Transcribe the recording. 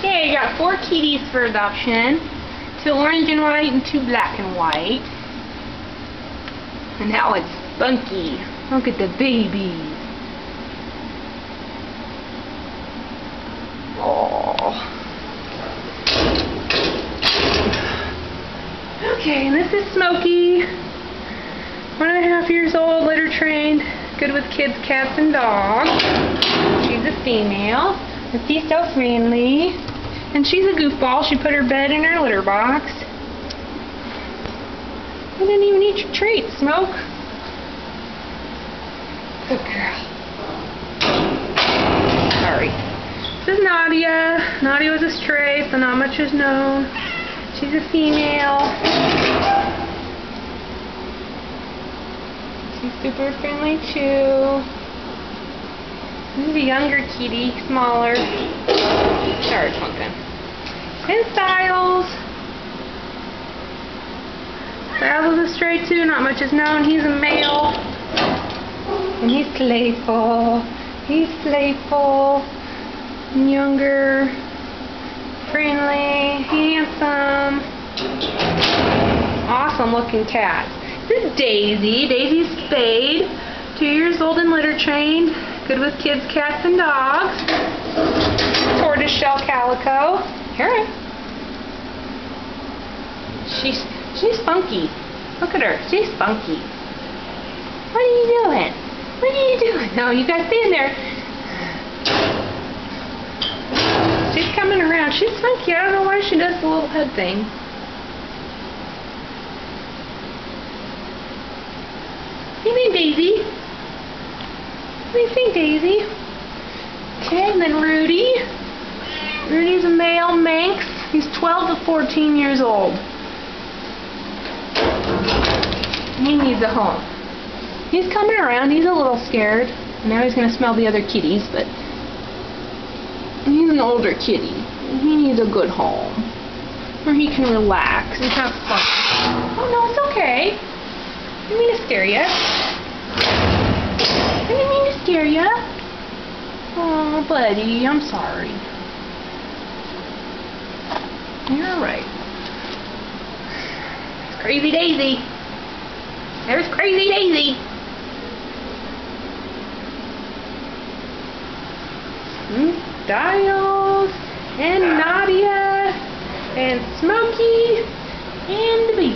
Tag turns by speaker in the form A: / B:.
A: Okay, you got 4 kitties for adoption. 2 orange and white and 2 black and white. And now it's Spunky. Look at the babies. Oh. Okay, and this is Smokey. 1.5 years old, litter trained, good with kids, cats, and dogs. She's a female. And she's so friendly. And she's a goofball. She put her bed in her litter box. You didn't even eat your treat, Smoke. Good girl. Sorry. This is Nadia. Nadia was a stray, so not much is known. She's a female. She's super friendly too. This is a younger kitty, smaller. Sorry, pumpkin. And Styles. Styles is a stray too, not much is known. He's a male. And he's playful. He's playful. And younger. Friendly. Handsome. Awesome looking cat. This is Daisy. Daisy's spayed. 2 years old and litter trained. Good with kids, cats, and dogs. Tortoiseshell calico. Here. She's funky. Look at her. She's funky. What are you doing? What are you doing? No, you guys stand there. She's coming around. She's funky. I don't know why she does the little head thing. What do you mean, Daisy? What do you think, Daisy? Okay, and then Rudy. Rudy's a male Manx. He's 12 to 14 years old. He needs a home. He's coming around. He's a little scared. Now he's going to smell the other kitties, but he's an older kitty. He needs a good home where he can relax and have fun. Oh, no, it's okay. I didn't mean to scare you. I didn't mean to scare you. Oh, buddy, I'm sorry. You're alright. It's Crazy Daisy. There's Crazy Daisy. Styles and Nadia and Smokey and the baby.